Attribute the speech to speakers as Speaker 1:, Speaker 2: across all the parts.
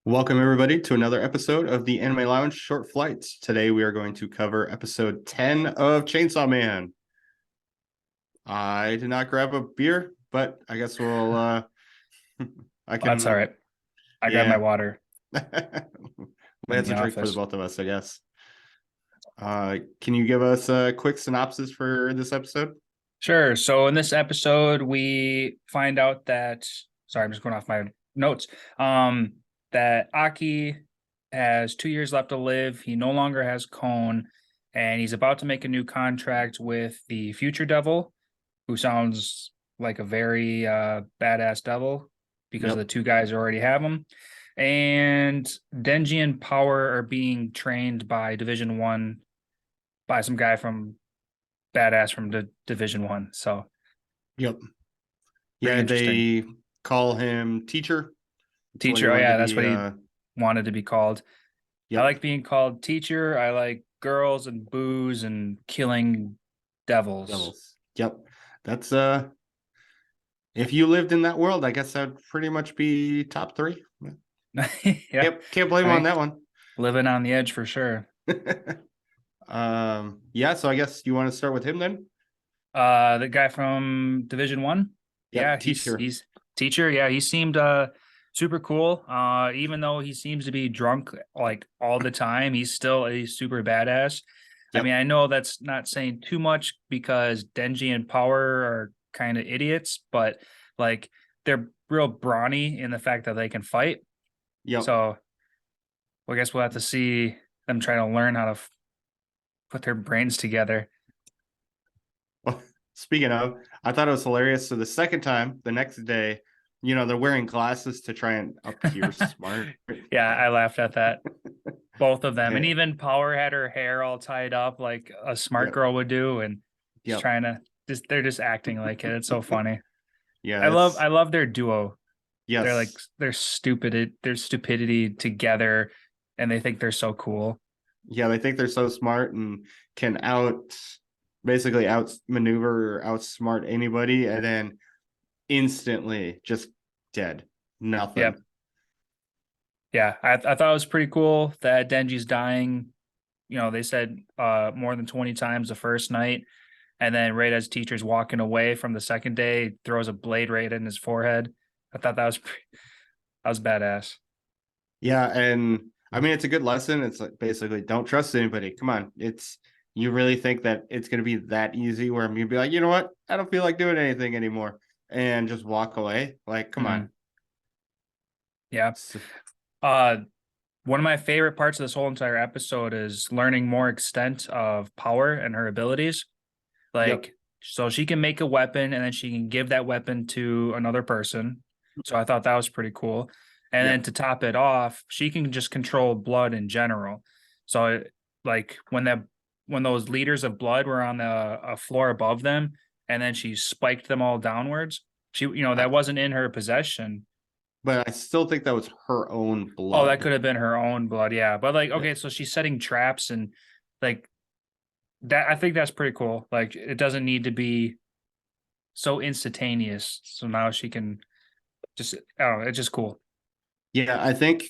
Speaker 1: Welcome, everybody, to another episode of the Anime Lounge Short Flights. Today, we are going to cover episode 10 of Chainsaw Man. I did not grab a beer, but I guess we'll, I can,
Speaker 2: That's all right. I grabbed my
Speaker 1: yeah.
Speaker 2: water in
Speaker 1: That's
Speaker 2: the
Speaker 1: a drink for the
Speaker 2: office.
Speaker 1: both of us, I guess. Can you give us a quick synopsis for this episode?
Speaker 2: Sure. So in this episode, we find out that, sorry, I'm just going off my notes. That Aki has 2 years left to live. He no longer has Cone, and he's about to make a new contract with the Future Devil, who sounds like a very badass devil because the
Speaker 1: Yep.
Speaker 2: two guys already have him. And Denji and Power are being trained by Division 1 by some guy from badass from the Division 1. So
Speaker 1: Yep.
Speaker 2: pretty
Speaker 1: Yeah,
Speaker 2: interesting.
Speaker 1: they call him teacher. That's what he
Speaker 2: Teacher. Oh
Speaker 1: wanted to
Speaker 2: yeah, that's
Speaker 1: be.
Speaker 2: what he wanted to be called. I
Speaker 1: Yep.
Speaker 2: like being called teacher. I like girls and booze and killing devils.
Speaker 1: Devils. Yep. That's if you lived in that world, I guess that'd pretty much be top three.
Speaker 2: Yeah.
Speaker 1: Can't blame him on
Speaker 2: Right.
Speaker 1: that one.
Speaker 2: Living on the edge for sure.
Speaker 1: Yeah, so I guess you want to start with him then?
Speaker 2: The guy from Division 1.
Speaker 1: Yep,
Speaker 2: Yeah,
Speaker 1: teacher.
Speaker 2: he's teacher. Yeah, he seemed super cool. Even though he seems to be drunk like all the time, he's still a super badass. I mean,
Speaker 1: Yep.
Speaker 2: I know that's not saying too much because Denji and Power are kind of idiots, but like they're real brawny in the fact that they can fight.
Speaker 1: Yep.
Speaker 2: So I guess we'll have to see them try to learn how to put their brains together.
Speaker 1: Well, speaking of, I thought it was hilarious. So the second time, the next day, they're wearing glasses to try and appear smart.
Speaker 2: Yeah, I laughed at that. Both of them. And
Speaker 1: And,
Speaker 2: even Power had her hair all tied up like a smart
Speaker 1: yep.
Speaker 2: girl would do. And just
Speaker 1: Yep.
Speaker 2: trying to they're just acting like it. It's so funny.
Speaker 1: Yeah,
Speaker 2: I love
Speaker 1: it's
Speaker 2: I love their duo. They're like
Speaker 1: yes.
Speaker 2: their stupidity together and they think they're so cool.
Speaker 1: Yeah, they think they're so smart and can basically outmaneuver or outsmart anybody, and then instantly just dead. Nothing.
Speaker 2: Yep. Yeah. I thought it was pretty cool that Denji's dying. They said more than 20 times the first night. And then right as teacher's walking away from the second day, throws a blade right in his forehead. I thought that was badass.
Speaker 1: Yeah, and I mean it's a good lesson. It's like basically don't trust anybody. Come on. It's you really think that it's gonna be that easy where I'm gonna be like, you know what? I don't feel like doing anything anymore and just walk away. Like, come
Speaker 2: Mhm.
Speaker 1: on.
Speaker 2: Yeah.
Speaker 1: So,
Speaker 2: Uh, One of my favorite parts of this whole entire episode is learning more extent of Power and her abilities.
Speaker 1: yep.
Speaker 2: Like, so she can make a weapon and then she can give that weapon to another person. So I thought that was pretty cool. And then
Speaker 1: Yep.
Speaker 2: to top it off, she can just control blood in general. So like when those liters of blood were on the a floor above them, and then she spiked them all downwards.
Speaker 1: I,
Speaker 2: That wasn't in her possession.
Speaker 1: but I still think that was her own
Speaker 2: Oh, that
Speaker 1: blood.
Speaker 2: could have been her own blood, yeah. But like,
Speaker 1: Yeah.
Speaker 2: okay, so she's setting traps and like that. I think that's pretty cool. Like, it doesn't need to be so instantaneous. So now she can just, I don't know, it's just cool.
Speaker 1: Yeah, I think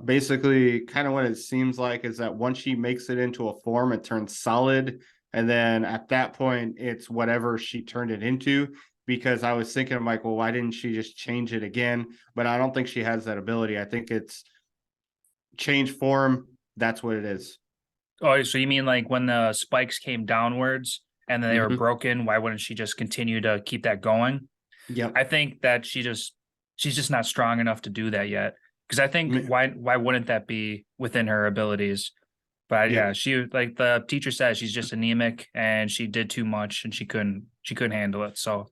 Speaker 1: basically kind of what it seems like is that once she makes it into a form, it turns solid. And then at that point, it's whatever she turned it into. Because I was thinking, I'm like, well, why didn't she just change it again? But I don't think she has that ability. I think it's change form. That's what it is.
Speaker 2: Oh, so you mean like when the spikes came downwards and then they were
Speaker 1: Mm-hmm.
Speaker 2: broken, why wouldn't she just continue to keep that going?
Speaker 1: Yep.
Speaker 2: I think that she's just not strong enough to do that yet. Because I think why wouldn't that be within her abilities? But
Speaker 1: Yep.
Speaker 2: yeah, she like the teacher says she's just anemic and she did too much and she couldn't handle it. So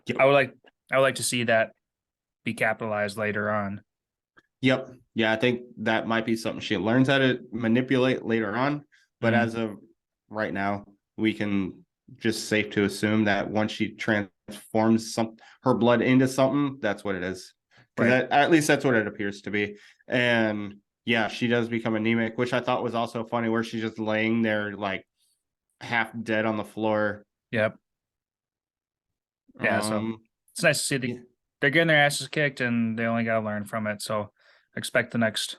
Speaker 1: Yep.
Speaker 2: I would like I would like to see that be capitalized later on.
Speaker 1: Yep. Yeah, I think that might be something she learns how to manipulate later on. But as
Speaker 2: Mm,
Speaker 1: of right now, we can just safe to assume that once she transforms her blood into something, that's what it is. Because
Speaker 2: right.
Speaker 1: at least that's what it appears to be. And yeah, she does become anemic, which I thought was also funny, where she's just laying there like half dead on the floor.
Speaker 2: Yep. Yeah. So
Speaker 1: Um,
Speaker 2: it's nice to see
Speaker 1: yeah,
Speaker 2: they're getting their asses kicked and they only got to learn from it. So expect the next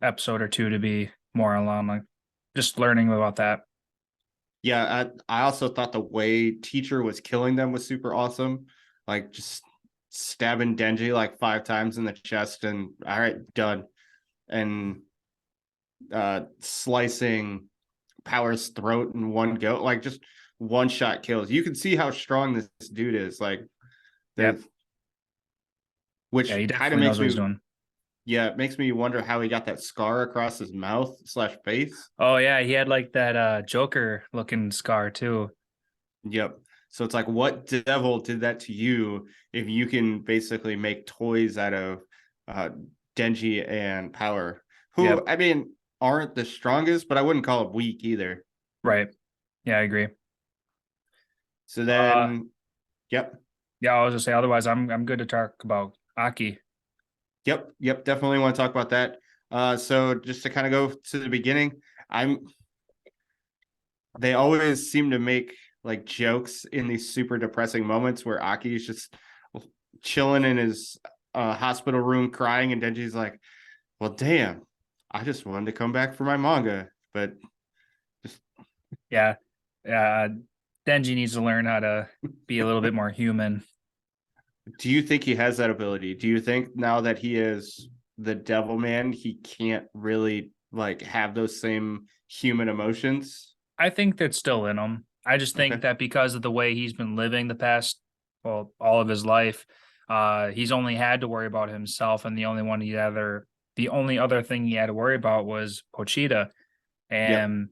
Speaker 2: episode or two to be more along like just learning about that.
Speaker 1: Yeah, I also thought the way Teacher was killing them was super awesome. Like just stabbing Denji like 5 times in the chest and all right, done. And slicing Power's throat in one go, like just one shot kills. You can see how strong this dude is. Like
Speaker 2: Yep.
Speaker 1: the
Speaker 2: Yeah,
Speaker 1: which
Speaker 2: he
Speaker 1: kind of
Speaker 2: definitely knows
Speaker 1: makes
Speaker 2: what he's
Speaker 1: me,
Speaker 2: doing.
Speaker 1: yeah, it makes me wonder how he got that scar across his mouth slash face.
Speaker 2: Oh yeah, he had like that Joker looking scar too.
Speaker 1: Yep. So it's like, what devil did that to you if you can basically make toys out of uh, Denji and Power, who,
Speaker 2: Yep.
Speaker 1: I mean, aren't the strongest, but I wouldn't call them weak either.
Speaker 2: Right. Yeah, I agree.
Speaker 1: So
Speaker 2: Uh
Speaker 1: then, yep,
Speaker 2: yeah, I was gonna say otherwise I'm good to talk about Aki.
Speaker 1: yep, definitely want to talk about that. So just to kind of go to the beginning, I'm they always seem to make like jokes in these super depressing moments where Aki is just chilling in his hospital room crying, and Denji's like, well, damn, I just wanted to come back for my manga. But just,
Speaker 2: Yeah. Yeah. Denji needs to learn how to be a little bit more human.
Speaker 1: do you think he has that ability? Do you think now that he is the devil man, he can't really like have those same human emotions?
Speaker 2: I think that's still in him. I just think
Speaker 1: Okay.
Speaker 2: that because of the way he's been living the past, well, all of his life, he's only had to worry about himself, and the only other thing he had to worry about was Pochita.
Speaker 1: Yep.
Speaker 2: And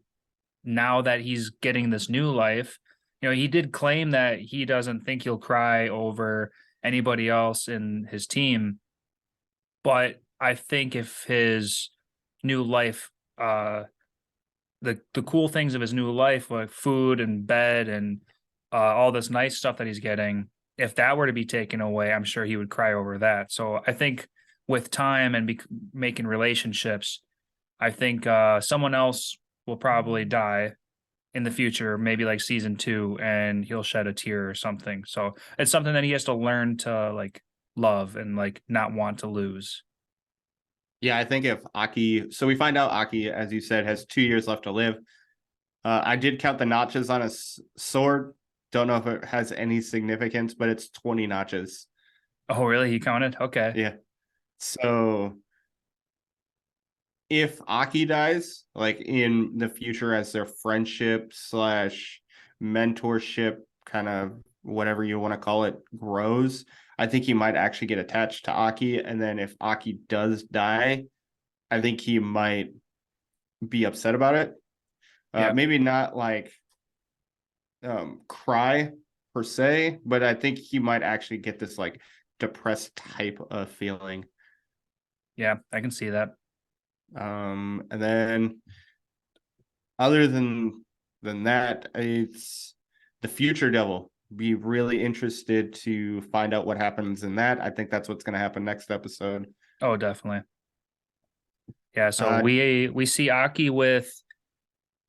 Speaker 2: now that he's getting this new life, he did claim that he doesn't think he'll cry over anybody else in his team, but I think if his new life, the cool things of his new life, like food and bed and all this nice stuff that he's getting, if that were to be taken away, I'm sure he would cry over that. So I think with time and making relationships, I think someone else will probably die in the future, maybe like season 2, and he'll shed a tear or something. So it's something that he has to learn to like love and like not want to lose.
Speaker 1: Yeah, I think if Aki, so we find out Aki, as you said, has 2 years left to live. I did count the notches on his sword. Don't know if it has any significance, but it's 20 notches.
Speaker 2: Oh, really? He counted? Okay.
Speaker 1: Yeah. So if Aki dies, like in the future as their friendship slash mentorship, kind of whatever you want to call it, grows, I think he might actually get attached to Aki. And then if Aki does die, I think he might be upset about it.
Speaker 2: Yeah.
Speaker 1: Maybe not like cry per se, but I think he might actually get this like depressed type of feeling.
Speaker 2: Yeah. I can see that.
Speaker 1: And then other than that, it's the future devil. Be really interested to find out what happens in that. I think that's what's going to happen next episode.
Speaker 2: Oh, definitely. Yeah. So
Speaker 1: Uh,
Speaker 2: we see Aki with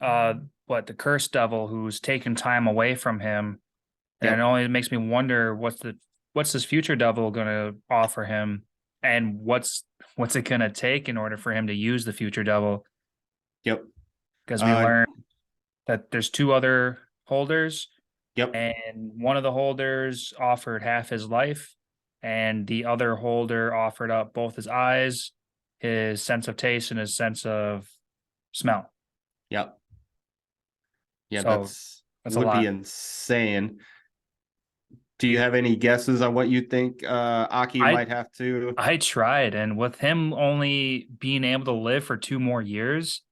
Speaker 2: uh what the cursed devil who's taken time away from him. And it
Speaker 1: yep,
Speaker 2: only makes me wonder what's this future devil gonna offer him, and what's it gonna take in order for him to use the future devil?
Speaker 1: yep,
Speaker 2: Because we
Speaker 1: uh,
Speaker 2: learned that there's two other holders,
Speaker 1: yep,
Speaker 2: and one of the holders offered half his life, and the other holder offered up both his eyes, his sense of taste, and his sense of smell.
Speaker 1: yep. Yeah,
Speaker 2: So that's a
Speaker 1: would be
Speaker 2: lot.
Speaker 1: insane. Do you have any guesses on what you think Aki
Speaker 2: I
Speaker 1: might have to?
Speaker 2: I tried, and with him only being able to live for 2 more years,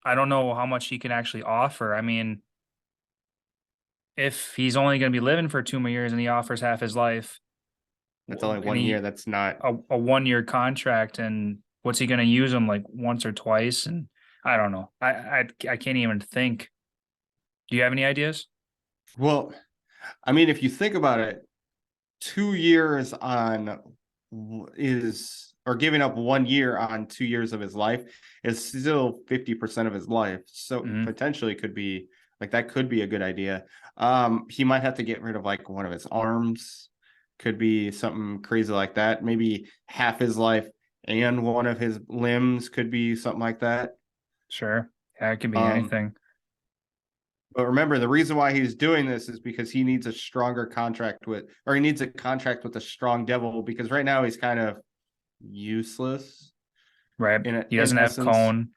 Speaker 2: I don't know how much he can actually offer. I mean, if he's only going to be living for 2 more years and he offers half his life,
Speaker 1: That's only
Speaker 2: and
Speaker 1: 1 year. That's not.
Speaker 2: a 1 year contract, and what's he going to use him like once or twice? And I don't know. I can't even think. Do you have any ideas?
Speaker 1: Well, I mean, if you think about it, 2 years on is or giving up 1 year on 2 years of his life is still 50% of his life. So
Speaker 2: Hmm.
Speaker 1: potentially could be like that could be a good idea. He might have to get rid of like one of his arms, could be something crazy like that. Maybe half his life and one of his limbs could be something like that.
Speaker 2: Sure. Yeah, it could be
Speaker 1: Um,
Speaker 2: anything.
Speaker 1: but remember, the reason why he's doing this is because he needs a stronger contract with, or he needs a contract with a strong devil, because right now he's kind of useless
Speaker 2: Right. He
Speaker 1: in
Speaker 2: doesn't have
Speaker 1: essence.
Speaker 2: cone,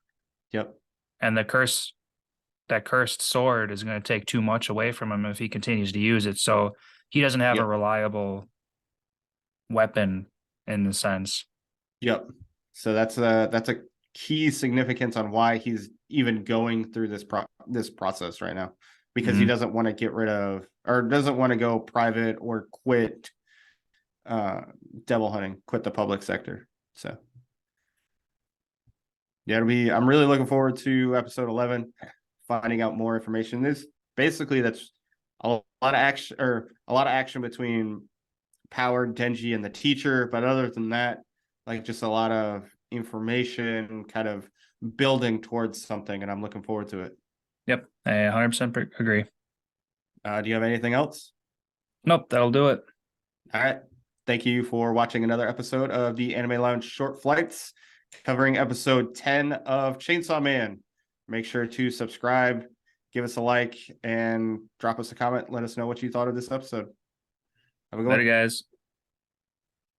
Speaker 1: Yep.
Speaker 2: and that cursed sword is going to take too much away from him if he continues to use it. So he doesn't have a
Speaker 1: Yep.
Speaker 2: reliable weapon in the sense.
Speaker 1: Yep. So that's a key significance on why he's even going through this process right now, because he
Speaker 2: Mhm.
Speaker 1: doesn't want to get rid of, or doesn't want to go private or quit uh devil hunting, quit the public sector. So yeah, I'm really looking forward to episode 11, finding out more information. This basically that's a lot of action, or a lot of action between Power, Denji, and the teacher. But other than that, like just a lot of information kind of building towards something, and I'm looking forward to it.
Speaker 2: Yep. I 100% agree.
Speaker 1: Do you have anything else?
Speaker 2: Nope, that'll do it.
Speaker 1: All right. Thank you for watching another episode of the Anime Lounge Short Flights, covering episode 10 of Chainsaw Man. Make sure to subscribe, give us a like, and drop us a comment. Let us know what you thought of this episode. Have a good
Speaker 2: Later,
Speaker 1: one.
Speaker 2: guys.